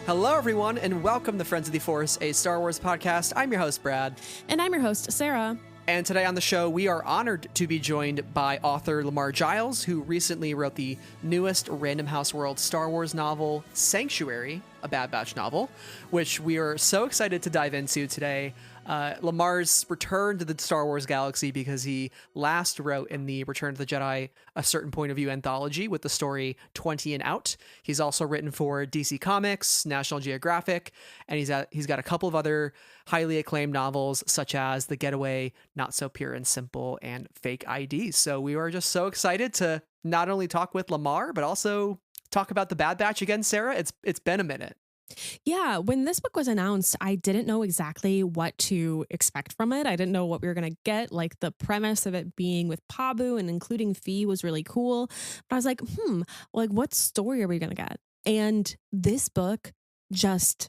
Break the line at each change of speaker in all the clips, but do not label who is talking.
Hello, everyone, and welcome to Friends of the Force, a Star Wars podcast. I'm your host, Brad.
And I'm your host, Sarah.
And today on the show, we are honored to be joined by author Lamar Giles, who recently wrote the newest Random House World Star Wars novel, Sanctuary, a Bad Batch novel, which we are so excited to dive into today. Lamar's return to the Star Wars galaxy because he last wrote in the Return of the Jedi A Certain Point of View anthology with the story 20 and Out. He's also written for DC Comics, National Geographic, and he's got a couple of other highly acclaimed novels such as The Getaway, Not So Pure and Simple, and Fake ID. So we are just so excited to not only talk with Lamar, but also talk about the Bad Batch again, Sarah. It's been a minute.
Yeah, when this book was announced, I didn't know exactly what to expect from it. I didn't know what we were going to get. Like the premise of it being with Pabu and including Fee was really cool. But I was like, what story are we going to get? And this book just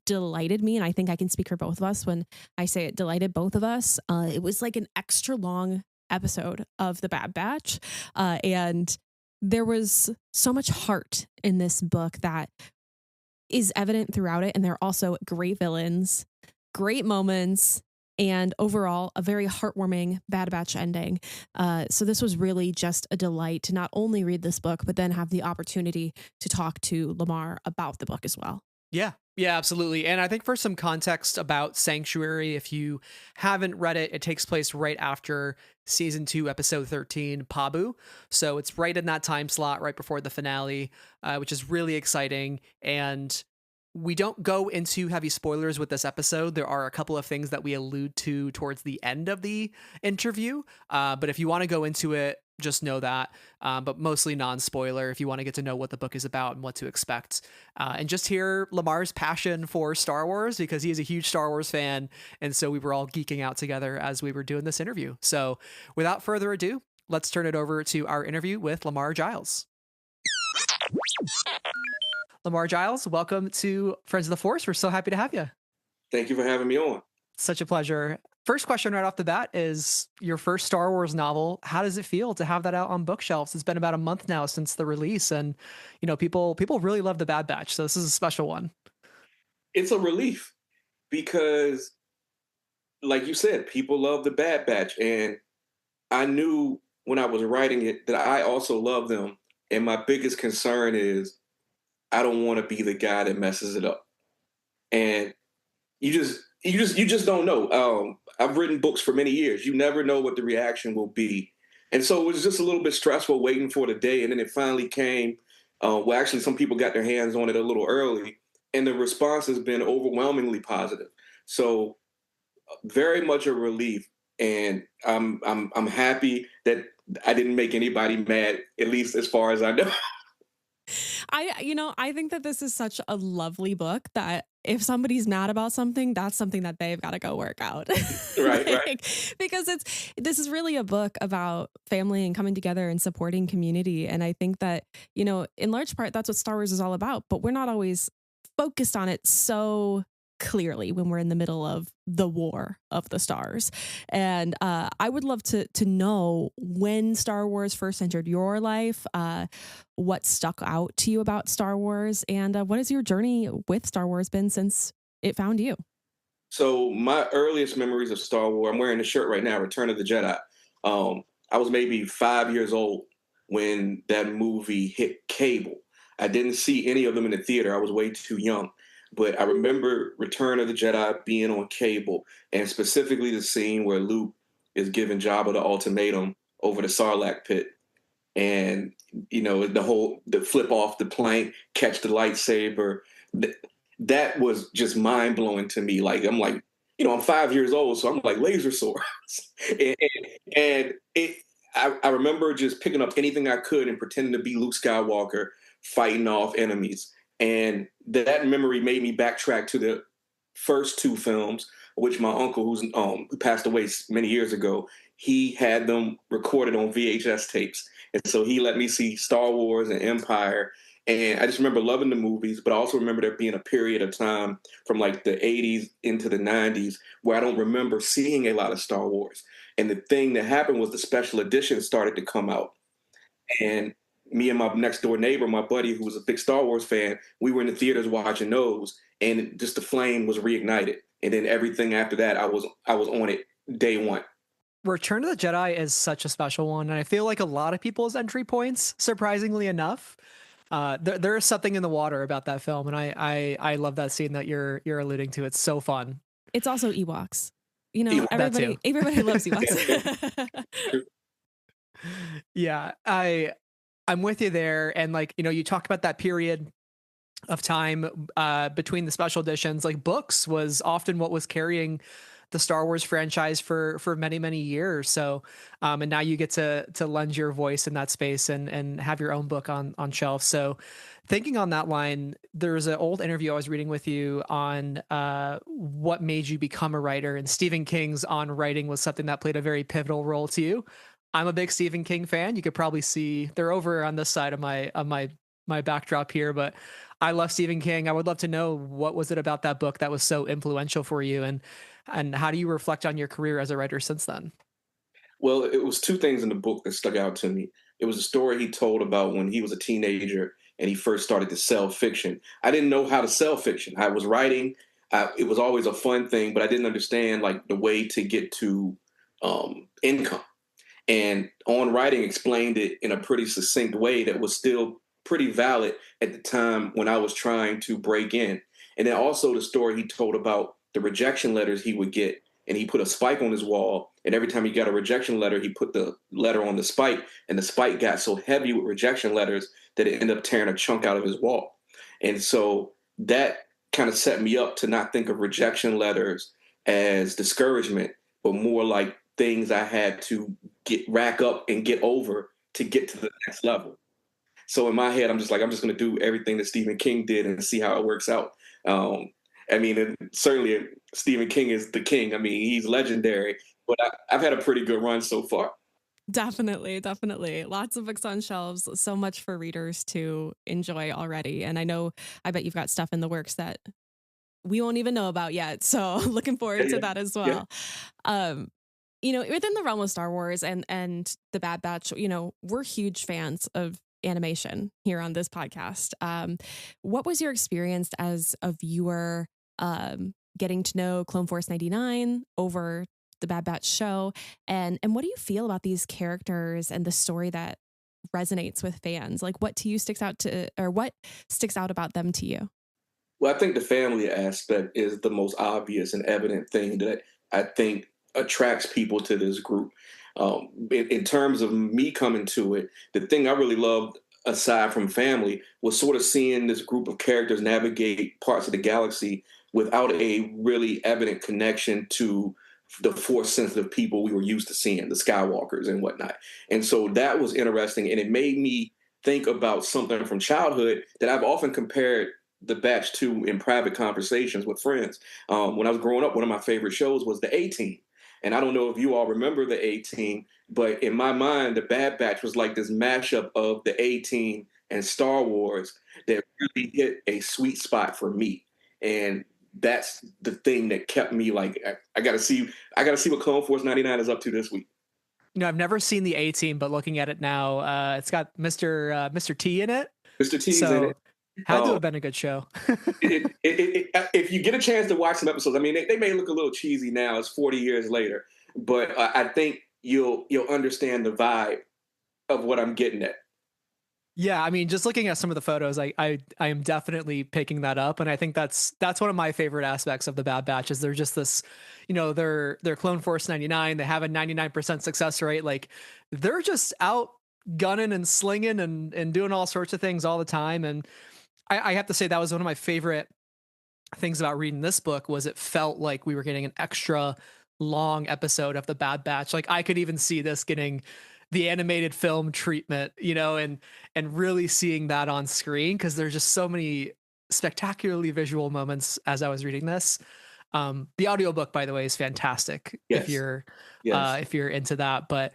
delighted me. And I think I can speak for both of us when I say it delighted both of us. It was like an extra long episode of the Bad Batch. And there was so much heart in this book that is evident throughout it. And there are also great villains, great moments, and overall a very heartwarming Bad Batch ending. So this was really just a delight to not only read this book, but then have the opportunity to talk to Lamar about the book as well.
Yeah, absolutely. And I think for some context about Sanctuary, if you haven't read it, it takes place right after season 2, episode 13, Pabu. So it's right in that time slot, right before the finale, which is really exciting. And we don't go into heavy spoilers with this episode. There are a couple of things that we allude to towards the end of the interview. But if you want to go into it, just know that, but mostly non-spoiler if you want to get to know what the book is about and what to expect. And just hear Lamar's passion for Star Wars because he is a huge Star Wars fan. And so we were all geeking out together as we were doing this interview. So without further ado, let's turn it over to our interview with Lamar Giles. Lamar Giles, welcome to Friends of the Force. We're so happy to have you.
Thank you for having me on.
Such a pleasure. First question right off the bat is your first Star Wars novel. How does it feel to have that out on bookshelves? It's been about a month now since the release, and people really love the Bad Batch, so this is a special one.
It's a relief because, like you said, people love the Bad Batch, and I knew when I was writing it that I also love them. And my biggest concern is I don't want to be the guy that messes it up. And you just don't know. I've written books for many years. You never know what the reaction will be. And so it was just a little bit stressful waiting for the day. And then it finally came. Actually, some people got their hands on it a little early. And the response has been overwhelmingly positive. So very much a relief. And I'm happy that I didn't make anybody mad, at least as far as I know.
I think that this is such a lovely book that if somebody's mad about something, that's something that they've got to go work out.
Right.
Because this is really a book about family and coming together and supporting community. And I think that, in large part, that's what Star Wars is all about. But we're not always focused on it so clearly when we're in the middle of the war of the stars. And I would love to know when Star Wars first entered your life, what stuck out to you about Star Wars, and what has your journey with Star Wars been since it found you?
So my earliest memories of Star Wars, I'm wearing a shirt right now, Return of the Jedi. I was maybe 5 years old when that movie hit cable. I didn't see any of them in the theater. I was way too young. But I remember Return of the Jedi being on cable, and specifically the scene where Luke is giving Jabba the ultimatum over the Sarlacc pit. And, the flip off the plank, catch the lightsaber. That was just mind blowing to me. I'm 5 years old, so I'm like laser swords. I remember just picking up anything I could and pretending to be Luke Skywalker fighting off enemies. And that memory made me backtrack to the first two films, which my uncle, who passed away many years ago, he had them recorded on VHS tapes. And so he let me see Star Wars and Empire. And I just remember loving the movies, but I also remember there being a period of time from like the 80s into the 90s where I don't remember seeing a lot of Star Wars. And the thing that happened was the special editions started to come out. And me and my next door neighbor, my buddy who was a big Star Wars fan, we were in the theaters watching those, and just the flame was reignited. And then everything after that, I was on it day one.
Return of the Jedi is such a special one, and I feel like a lot of people's entry points, surprisingly enough, there is something in the water about that film, and I love that scene that you're alluding to. It's so fun.
It's also Ewoks. You know,
That
everybody loves Ewoks.
Yeah, I'm with you there, and like, you know, you talk about that period of time between the special editions. Like, books was often what was carrying the Star Wars franchise for many years. So and now you get to lend your voice in that space and have your own book on shelf. So thinking on that line, there was an old interview I was reading with you on what made you become a writer, and Stephen King's On Writing was something that played a very pivotal role to you. I'm a big Stephen King fan. You could probably see they're over on this side of my backdrop here, but I love Stephen King. I would love to know, what was it about that book that was so influential for you, and how do you reflect on your career as a writer since then?
Well, it was two things in the book that stuck out to me. It was a story he told about when he was a teenager and he first started to sell fiction. I didn't know how to sell fiction. I was writing. It was always a fun thing, but I didn't understand like the way to get to income. And On Writing explained it in a pretty succinct way that was still pretty valid at the time when I was trying to break in. And then also the story he told about the rejection letters he would get. And he put a spike on his wall. And every time he got a rejection letter, he put the letter on the spike. And the spike got so heavy with rejection letters that it ended up tearing a chunk out of his wall. And so that kind of set me up to not think of rejection letters as discouragement, but more like things I had to rack up and get over to get to the next level. So in my head, I'm just going to do everything that Stephen King did and see how it works out. I mean, certainly Stephen King is the king. I mean, he's legendary, but I've had a pretty good run so far.
Definitely. Lots of books on shelves, so much for readers to enjoy already. And I bet you've got stuff in the works that we won't even know about yet. So looking forward to that as well. Yeah. You know, within the realm of Star Wars and the Bad Batch, you know, we're huge fans of animation here on this podcast. What was your experience as a viewer getting to know Clone Force 99 over the Bad Batch show? And what do you feel about these characters and the story that resonates with fans? Like, what to you sticks out about them to you?
Well, I think the family aspect is the most obvious and evident thing that I think attracts people to this group. In terms of me coming to it, the thing I really loved, aside from family, was sort of seeing this group of characters navigate parts of the galaxy without a really evident connection to the Force-sensitive people we were used to seeing, the Skywalkers and whatnot. And so that was interesting, and it made me think about something from childhood that I've often compared the Batch to in private conversations with friends. When I was growing up, one of my favorite shows was the A-Team. And I don't know if you all remember the A-Team, but in my mind, the Bad Batch was like this mashup of the A-Team and Star Wars that really hit a sweet spot for me. And that's the thing that kept me like, I gotta see what Clone Force 99 is up to this week.
You know, I've never seen the A-Team, but looking at it now, it's got Mr. T in it.
Mr. T's in it.
Had to have been a good show.
If you get a chance to watch some episodes, I mean, they may look a little cheesy now. It's 40 years later, but I think you'll understand the vibe of what I'm getting at.
Yeah, I mean, just looking at some of the photos, I am definitely picking that up, and I think that's one of my favorite aspects of the Bad Batch is they're just this, you know, they're Clone Force 99. They have a 99% success rate. Like, they're just out gunning and slinging and doing all sorts of things all the time. And I have to say that was one of my favorite things about reading this book was it felt like we were getting an extra long episode of the Bad Batch. Like, I could even see this getting the animated film treatment, you know, and really seeing that on screen, because there's just so many spectacularly visual moments as I was reading this. The audiobook, by the way, is fantastic.
Yes.
If you're into that. But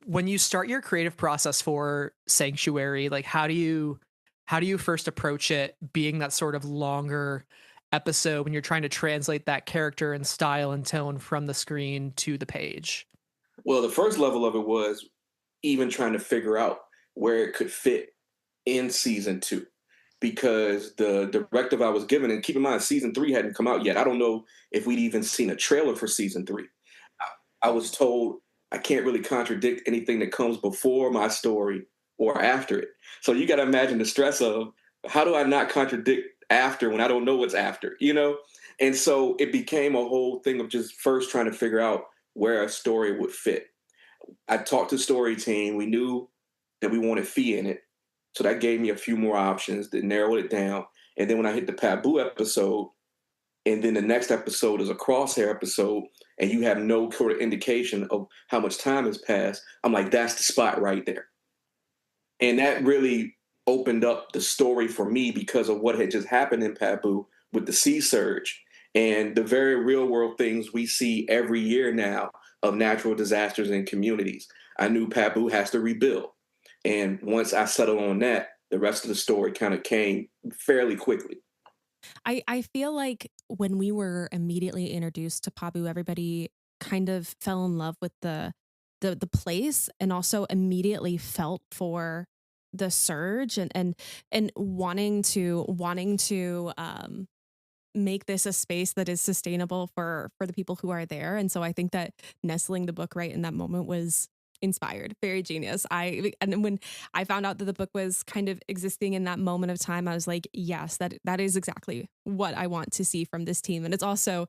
when you start your creative process for Sanctuary, like how do you first approach it, being that sort of longer episode when you're trying to translate that character and style and tone from the screen to the page?
Well, the first level of it was even trying to figure out where it could fit in season 2, because the directive I was given, and keep in mind, season 3 hadn't come out yet. I don't know if we'd even seen a trailer for season 3. I was told I can't really contradict anything that comes before my story or after it. So you got to imagine the stress of, how do I not contradict after when I don't know what's after, you know? And so it became a whole thing of just first trying to figure out where a story would fit. I talked to story team. We knew that we wanted Fee in it. So that gave me a few more options that narrowed it down. And then when I hit the Pabu episode, and then the next episode is a crosshair episode, and you have no sort of indication of how much time has passed, I'm like, that's the spot right there. And that really opened up the story for me because of what had just happened in Pabu with the sea surge and the very real world things we see every year now of natural disasters in communities. I knew Pabu has to rebuild. And once I settled on that, the rest of the story kind of came fairly quickly.
I feel like when we were immediately introduced to Pabu, everybody kind of fell in love with the place, and also immediately felt for the surge, and wanting to make this a space that is sustainable for the people who are there. And so I think that nestling the book right in that moment was inspired, very genius. And when I found out that the book was kind of existing in that moment of time, I was like, yes, that is exactly what I want to see from this team. And it's also,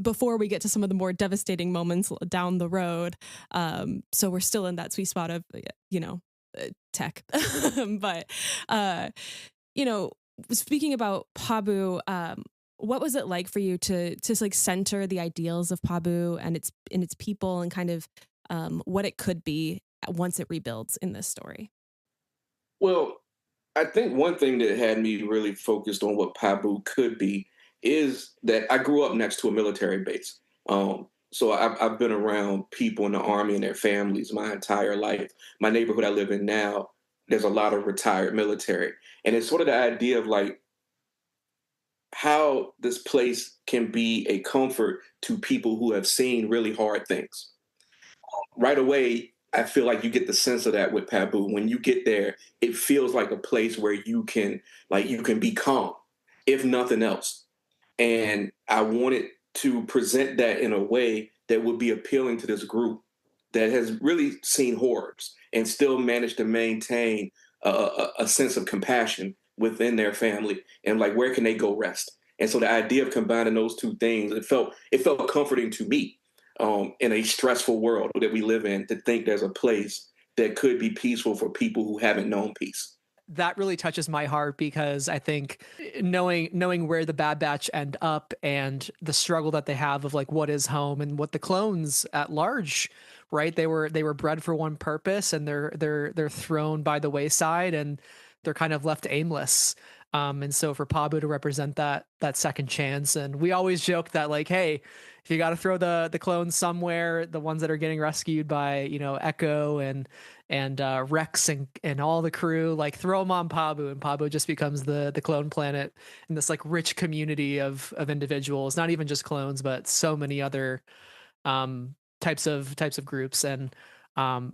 before we get to some of the more devastating moments down the road, so we're still in that sweet spot of tech. But speaking about Pabu, what was it like for you to like center the ideals of Pabu and its people, and kind of what it could be once it rebuilds in this story?
Well, I think one thing that had me really focused on what Pabu could be is that I grew up next to a military base. So I've been around people in the Army and their families my entire life. My neighborhood I live in now, there's a lot of retired military. And it's sort of the idea of like how this place can be a comfort to people who have seen really hard things. Right away, I feel like you get the sense of that with Pabu. When you get there, it feels like a place where you can be calm, if nothing else. And I wanted to present that in a way that would be appealing to this group that has really seen horrors and still managed to maintain a sense of compassion within their family, and like, where can they go rest? And so the idea of combining those two things, it felt comforting to me, in a stressful world that we live in, to think there's a place that could be peaceful for people who haven't known peace.
That really touches my heart, because I think knowing where the Bad Batch end up and the struggle that they have of like what is home and what the clones at large, right? They were bred for one purpose, and they're thrown by the wayside, and they're kind of left aimless. And so for Pabu to represent that second chance, and we always joke that like, hey, if you got to throw the clones somewhere, the ones that are getting rescued by Echo and Rex and all the crew, like throw them on Pabu, and Pabu just becomes the clone planet in this like rich community of individuals, not even just clones, but so many other types of groups. And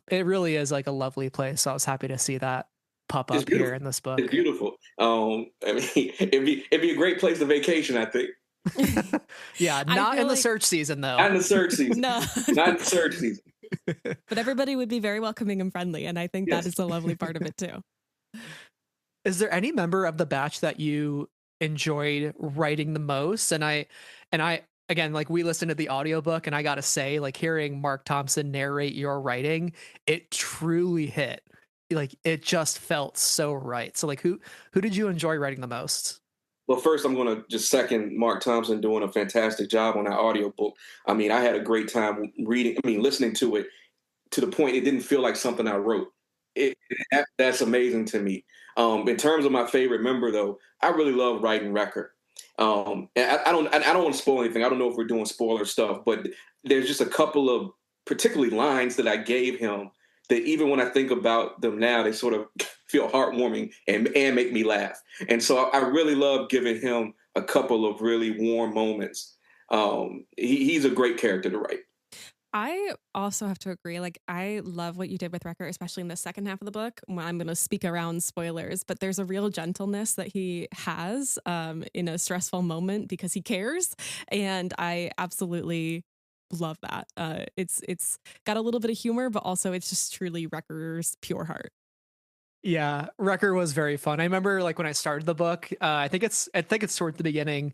it really is like a lovely place. So I was happy to see that pop
It's
up here
beautiful.
in this
It's
book.
beautiful. I mean, it'd be a great place to vacation, I think.
Yeah,
I
not
feel
in the
like
search season though.
Not in the surge season.
no,
Not in the surge season.
but everybody would be very welcoming and friendly, and I think that
Yes.
is the lovely part of it too.
Is there any member of the batch that you enjoyed writing the most? And I again, like, we listened to the audiobook, and I gotta say, like, hearing Mark Thompson narrate your writing, it truly hit. Like, it just felt so right. So like, who did you enjoy writing the most?
Well, first, I'm going to just second Mark Thompson doing a fantastic job on that audiobook. I mean, I had a great time listening to it, to the point it didn't feel like something I wrote. That's amazing to me. In terms of my favorite member, though, I really love writing Record. And I don't want to spoil anything. I don't know if we're doing spoiler stuff, but there's just a couple of particularly lines that I gave him that even when I think about them now, they sort of feel heartwarming and make me laugh. And so I really love giving him a couple of really warm moments. He's a great character to write.
I also have to agree. Like, I love what you did with Wrecker, especially in the second half of the book. When I'm going to speak around spoilers, but there's a real gentleness that he has in a stressful moment because he cares, and I absolutely love that. It's got a little bit of humor, but also it's just truly Wrecker's pure heart.
Yeah, Wrecker was very fun. I remember like when I started the book, I think it's toward the beginning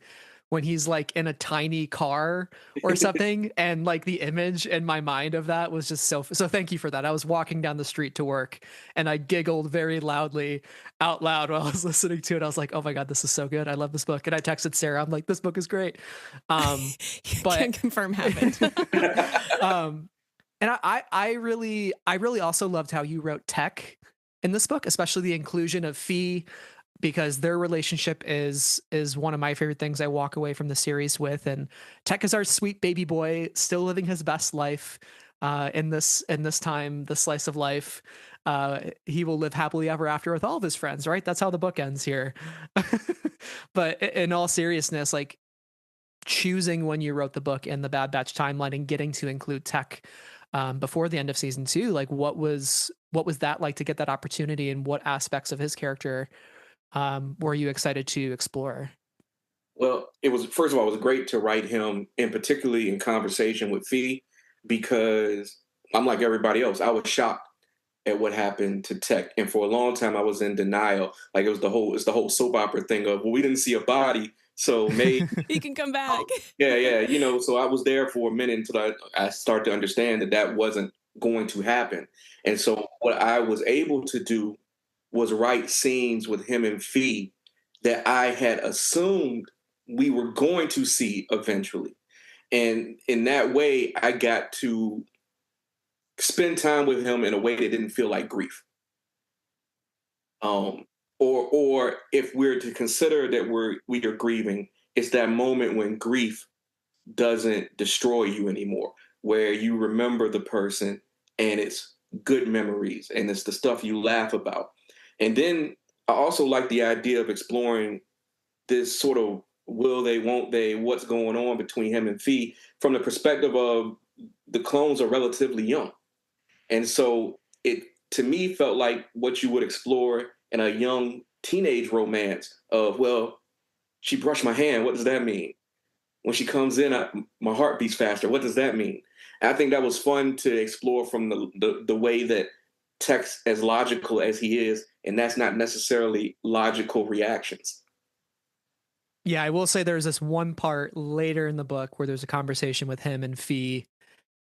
when he's like in a tiny car or something, and like the image in my mind of that was just so thank you for that. I was walking down the street to work and I giggled very loudly out loud while I was listening to it. I was like, "Oh my god, this is so good. I love this book." And I texted Sarah. I'm like, "This book is great." Um but
Can confirm happened.
um and I really also loved how you wrote Tech in this book, especially the inclusion of Fee, because their relationship is one of my favorite things I walk away from the series with. And Tech is our sweet baby boy, still living his best life in this time, this slice of life. He will live happily ever after with all of his friends, right? That's how the book ends here. But in all seriousness, like choosing when you wrote the book and the Bad Batch timeline and getting to include Tech before the end of season 2, like what was that like to get that opportunity, and what aspects of his character were you excited to explore?
Well, it was, first of all, it was great to write him, and particularly in conversation with Fee, because I'm like everybody else. I was shocked at what happened to Tech, and for a long time I was in denial. Like it's the whole soap opera thing of, well, we didn't see a body, so maybe.
He can come back.
Yeah, yeah. So I was there for a minute until I started to understand that that wasn't going to happen. And so what I was able to do was write scenes with him and Fee that I had assumed we were going to see eventually. And in that way, I got to spend time with him in a way that didn't feel like grief. Um, or if we're to consider that we are grieving, it's that moment when grief doesn't destroy you anymore, where you remember the person and it's good memories and it's the stuff you laugh about. And then I also like the idea of exploring this sort of will they, won't they, what's going on between him and Fee from the perspective of the clones are relatively young. And so it, to me, felt like what you would explore in a young teenage romance of, well, she brushed my hand. What does that mean? When she comes in, my heart beats faster. What does that mean? And I think that was fun to explore from the way that Tech's as logical as he is, and that's not necessarily logical reactions.
Yeah, I will say there's this one part later in the book where there's a conversation with him and Fee,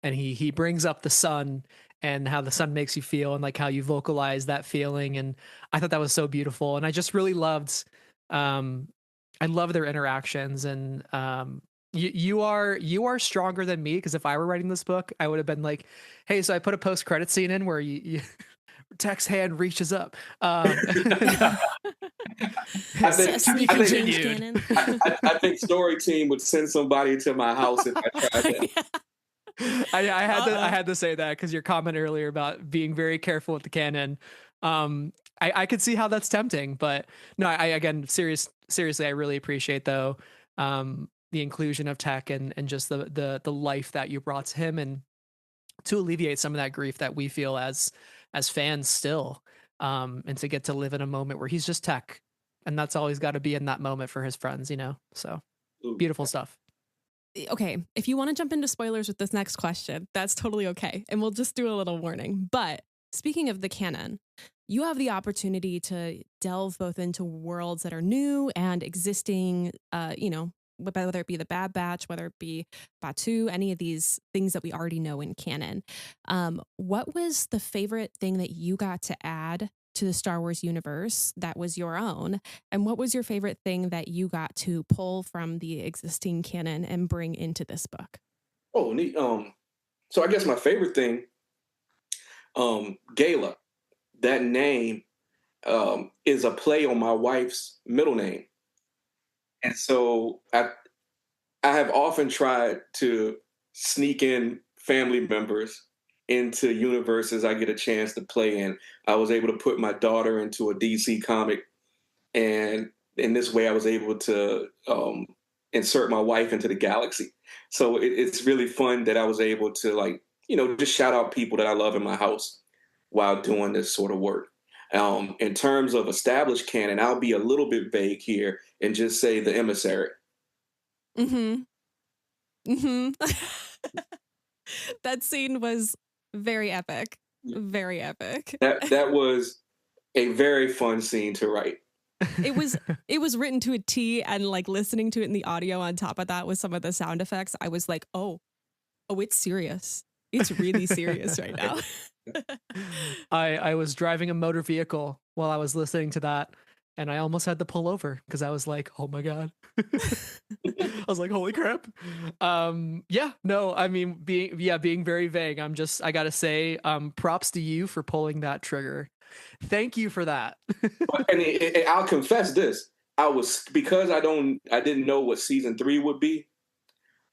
and he brings up the sun and how the sun makes you feel, and like how you vocalize that feeling. And I thought that was so beautiful, and I just really loved um I love their interactions. And you are stronger than me, because if I were writing this book, I would have been like, hey, so I put a post credit scene in where you Tech's hand reaches up.
I think
To be
I think
James
continued.
Cannon.
I think Story Team would send somebody to my house if I tried that.
I
Uh-oh.
had to say that because your comment earlier about being very careful with the canon. I could see how that's tempting, but no, I again, seriously, I really appreciate though the inclusion of Tech, and just the life that you brought to him, and to alleviate some of that grief that we feel as fans still, and to get to live in a moment where he's just Tech, and that's all he's got to be in that moment for his friends. So beautiful stuff.
Okay, if you want to jump into spoilers with this next question, that's totally okay. And we'll just do a little warning. But speaking of the canon, you have the opportunity to delve both into worlds that are new and existing, whether it be the Bad Batch, whether it be Batu, any of these things that we already know in canon. What was the favorite thing that you got to add to the Star Wars universe that was your own? And what was your favorite thing that you got to pull from the existing canon and bring into this book?
Oh, neat. So I guess my favorite thing, Gala, that name is a play on my wife's middle name. And so I have often tried to sneak in family members into universes I get a chance to play in. I was able to put my daughter into a DC comic, and in this way, I was able to insert my wife into the galaxy. So it's really fun that I was able to like just shout out people that I love in my house while doing this sort of work. In terms of established canon, I'll be a little bit vague here and just say the emissary.
Mm-hmm. Mm-hmm. That scene was very epic. Very epic.
That was a very fun scene to write.
It was written to a T, and like listening to it in the audio on top of that with some of the sound effects, I was like, oh, it's serious. It's really serious right now.
I was driving a motor vehicle while I was listening to that, and I almost had to pull over because I was like, oh my God. I was like, holy crap. Yeah, no, I mean, being very vague. I gotta say, props to you for pulling that trigger. Thank you for that.
And I'll confess this. Because I didn't know what season 3 would be.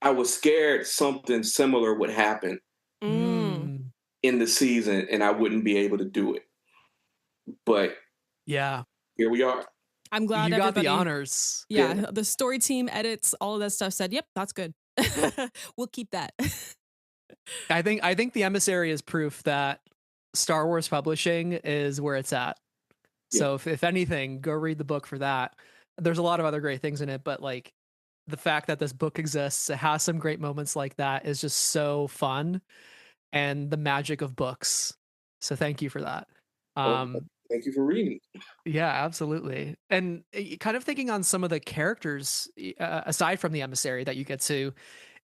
I was scared something similar would happen
Mm.
in the season and I wouldn't be able to do it. But
yeah,
here we are.
I'm glad
you got the
everybody,
honors.
Yeah, the story team, edits, all of that stuff said, yep, that's good. We'll keep that.
I think the emissary is proof that Star Wars publishing is where it's at. So if anything, go read the book for that. There's a lot of other great things in it, but like the fact that this book exists, it has some great moments like that, is just so fun, and the magic of books. So thank you for that.
Thank you for reading.
Yeah, absolutely. And kind of thinking on some of the characters aside from the emissary that you get to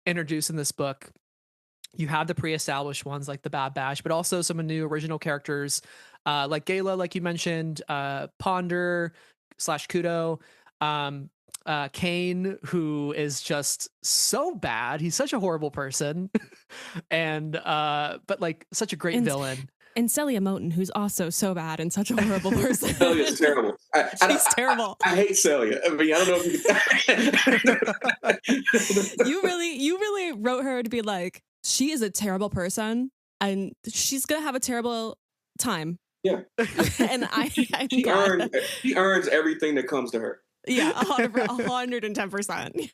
introduce in this book. You have the pre-established ones like the Bad Batch, but also some new original characters like Gala, like you mentioned, Ponder / Kudo, Kane, who is just so bad. He's such a horrible person, and but like such a great villain.
And Celia Moten, who's also so bad and such a horrible person.
Celia's terrible.
She's terrible.
I hate Celia. I mean, I don't know if
you really wrote her to be like, she is a terrible person and she's gonna have a terrible time.
Yeah.
And
she earns everything that comes to her.
Yeah, 110%.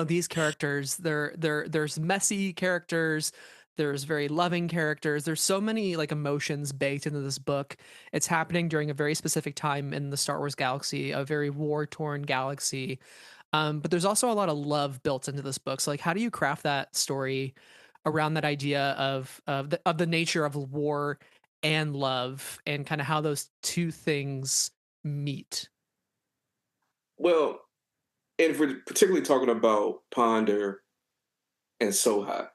These characters, there's messy characters. There's very loving characters. There's so many like emotions baked into this book. It's happening during a very specific time in the Star Wars galaxy, a very war-torn galaxy. But there's also a lot of love built into this book. So like, how do you craft that story around that idea of the nature of war and love, and kind of how those two things meet?
Well, and if we're particularly talking about Ponder and Soha,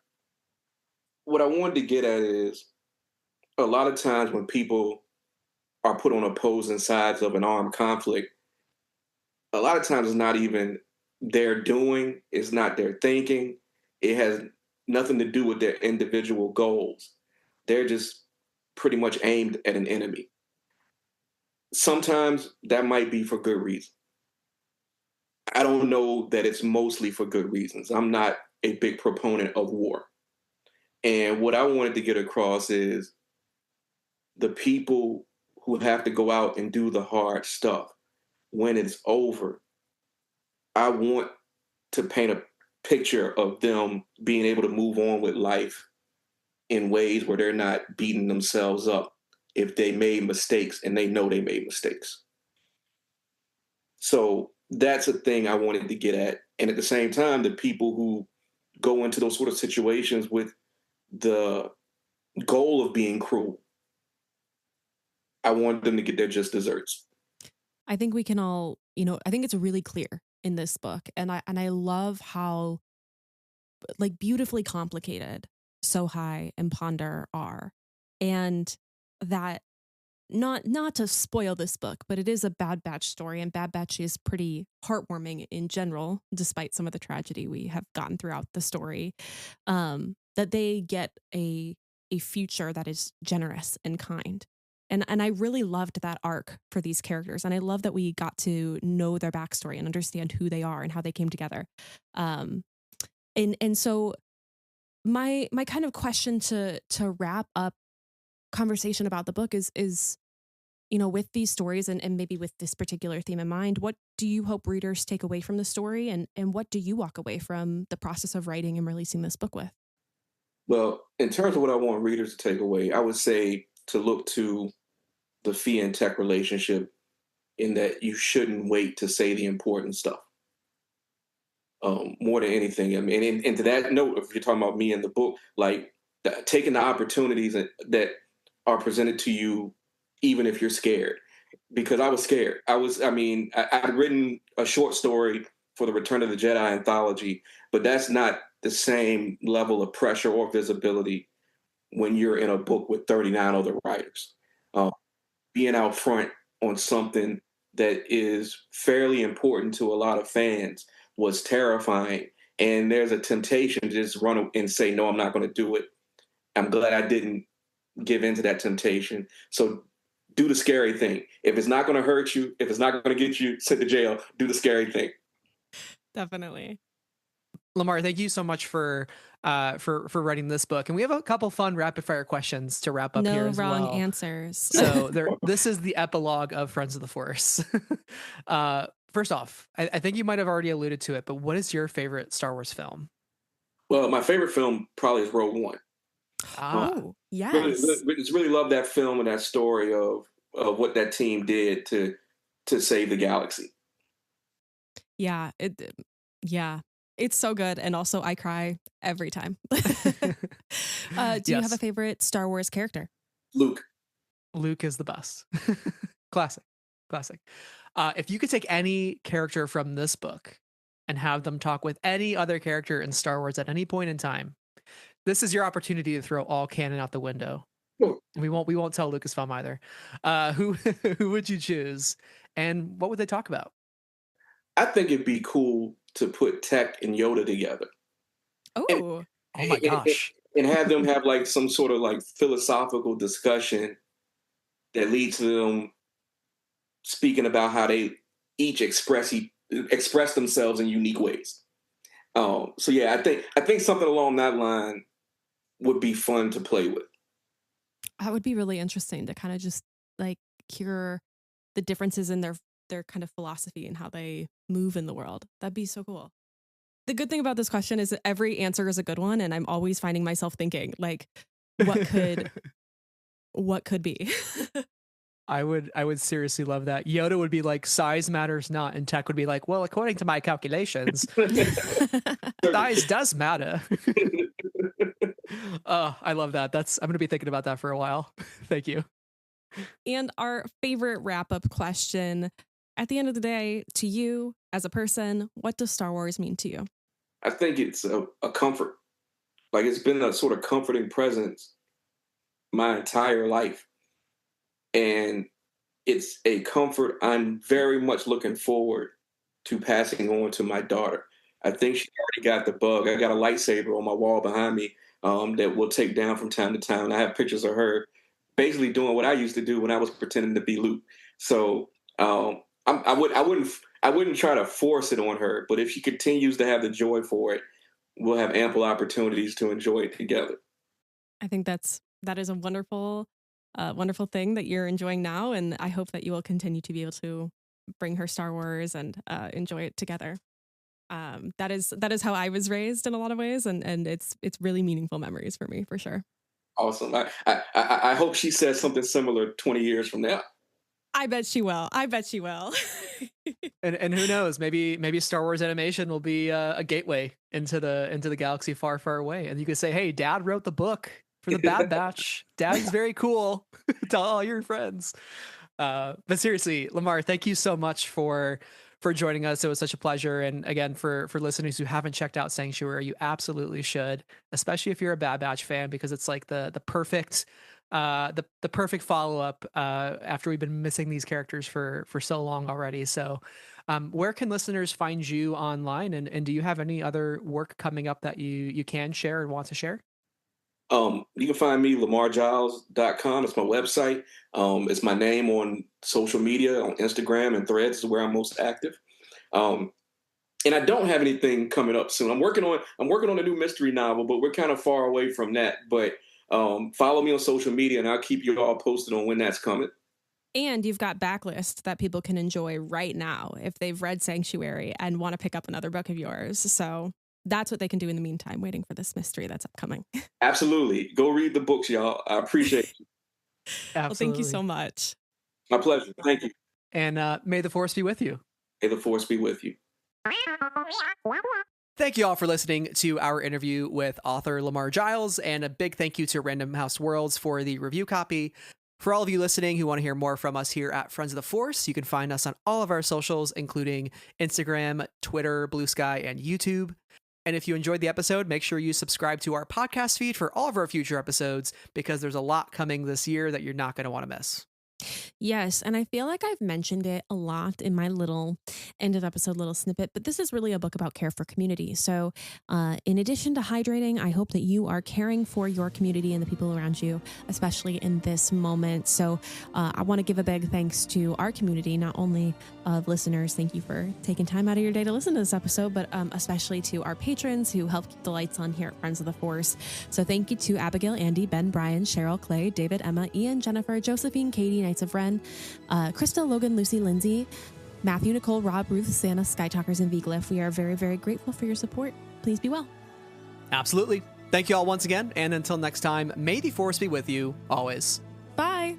what I wanted to get at is a lot of times when people are put on opposing sides of an armed conflict, a lot of times it's not even their doing, it's not their thinking. It has nothing to do with their individual goals. They're just pretty much aimed at an enemy. Sometimes that might be for good reason. I don't know that it's mostly for good reasons. I'm not a big proponent of war. And what I wanted to get across is the people who have to go out and do the hard stuff, when it's over, I want to paint a picture of them being able to move on with life in ways where they're not beating themselves up if they made mistakes and they know they made mistakes. So that's a thing I wanted to get at. And at the same time, the people who go into those sort of situations with the goal of being cruel, I want them to get their just desserts.
I think we can all, I think it's really clear in this book. And I love how like beautifully complicated Sohai and Ponder are. And that not to spoil this book, but it is a Bad Batch story, and Bad Batch is pretty heartwarming in general, despite some of the tragedy we have gotten throughout the story. That they get a future that is generous and kind. And I really loved that arc for these characters. And I love that we got to know their backstory and understand who they are and how they came together. And so my kind of question to wrap up conversation about the book is with these stories and maybe with this particular theme in mind, what do you hope readers take away from the story, and what do you walk away from the process of writing and releasing this book with?
Well, in terms of what I want readers to take away, I would say to look to the Fee and Tech relationship in that you shouldn't wait to say the important stuff. More than anything, I mean, and to that note, if you're talking about me in the book, like taking the opportunities that are presented to you, even if you're scared, because I was scared. I'd written a short story for the Return of the Jedi anthology, but that's not the same level of pressure or visibility when you're in a book with 39 other writers. Uh, Being out front on something that is fairly important to a lot of fans was terrifying. And there's a temptation to just run and say, no, I'm not going to do it. I'm glad I didn't give in to that temptation. So do the scary thing. If it's not going to hurt you, if it's not going to get you sent to jail, do the scary thing.
Definitely.
Lamar, thank you so much for writing this book, and we have a couple fun rapid fire questions to wrap up here
No
as
wrong
well.
answers.
So this is the epilogue of Friends of the Force. First off, I think you might have already alluded to it, but what is your favorite Star Wars film?
Well, my favorite film probably is Rogue One.
Ah,
Oh, yes.
Just really love that film and that story of what that team did to save the galaxy.
Yeah, yeah. It's so good, and also I cry every time. Do you have
yes,
a favorite Star Wars character?
Luke.
Luke is the best. Classic, classic. If you could take any character from this book and have them talk with any other character in Star Wars at any point in time, this is your opportunity to throw all canon out the window. We won't tell Lucasfilm either. Who who would you choose, and what would they talk about?
I think it'd be cool to put Tech and Yoda together. And,
Oh,
Oh my gosh.
and have them have like some sort of like philosophical discussion that leads to them speaking about how they each express themselves in unique ways. So yeah, I think something along that line would be fun to play with.
that would be really interesting to kind of just like hear the differences in their kind of philosophy and how they move in the world. That'd be so cool. The good thing about this question is that every answer is a good one, and I'm always finding myself thinking like, what could be?
I would seriously love that. Yoda would be like, size matters not, and Tech would be like, well, according to my calculations, size does matter. Oh, I love that. I'm gonna be thinking about that for a while. Thank you.
And our favorite wrap up question at the end of the day, to you as a person, what does Star Wars mean to you?
I think it's a comfort. Like it's been a sort of comforting presence my entire life. And it's a comfort I'm very much looking forward to passing on to my daughter. I think she already got the bug. I got a lightsaber on my wall behind me that we'll take down from time to time. I have pictures of her basically doing what I used to do when I was pretending to be Luke. So I wouldn't try to force it on her, but if she continues to have the joy for it, we'll have ample opportunities to enjoy it together.
I think that is a wonderful thing that you're enjoying now, and I hope that you will continue to be able to bring her Star Wars and enjoy it together. That is how I was raised in a lot of ways, and it's really meaningful memories for me for sure.
Awesome. I hope she says something similar 20 years from now.
I bet she will.
And who knows? Maybe Star Wars animation will be a gateway into the galaxy far, far away, and you could say, "Hey, Dad wrote the book for the Bad Batch. Dad's very cool. Tell all your friends." But seriously, Lamar, thank you so much for joining us. It was such a pleasure. And again, for listeners who haven't checked out Sanctuary, you absolutely should, especially if you're a Bad Batch fan, because it's like the perfect the perfect follow-up after we've been missing these characters for so long already. So where can listeners find you online, and do you have any other work coming up that you can share and want to share?
You can find me lamargiles.com. It's my website. It's my name on social media, on Instagram and Threads is where I'm most active. And I don't have anything coming up soon. I'm working on a new mystery novel, but we're kind of far away from that. But follow me on social media, and I'll keep you all posted on when that's coming.
And you've got Backlist that people can enjoy right now if they've read Sanctuary and want to pick up another book of yours. So that's what they can do in the meantime, waiting for this mystery that's upcoming.
Absolutely. Go read the books, y'all. I appreciate you.
Absolutely.
Well, thank you so much.
My pleasure. Thank you.
And may the force be with you.
May the force be with you.
Thank you all for listening to our interview with author Lamar Giles, and a big thank you to Random House Worlds for the review copy. For all of you listening who want to hear more from us here at Friends of the Force, you can find us on all of our socials, including Instagram, Twitter, Blue Sky, and YouTube. And if you enjoyed the episode, make sure you subscribe to our podcast feed for all of our future episodes, because there's a lot coming this year that you're not going to want to miss.
Yes, and I feel like I've mentioned it a lot in my little end of episode little snippet, but this is really a book about care for community. So in addition to hydrating, I hope that you are caring for your community and the people around you, especially in this moment. So I want to give a big thanks to our community, not only of listeners. Thank you for taking time out of your day to listen to this episode, but especially to our patrons who help keep the lights on here at Friends of the Force. So thank you to Abigail, Andy, Ben, Brian, Cheryl, Clay, David, Emma, Ian, Jennifer, Josephine, Katie, Knights of Ren, Krista, Logan, Lucy, Lindsay, Matthew, Nicole, Rob, Ruth, Santa, Skytalkers, and V-Glyph. We are very, very grateful for your support. Please be well.
Absolutely. Thank you all once again. And until next time, may the force be with you always.
Bye.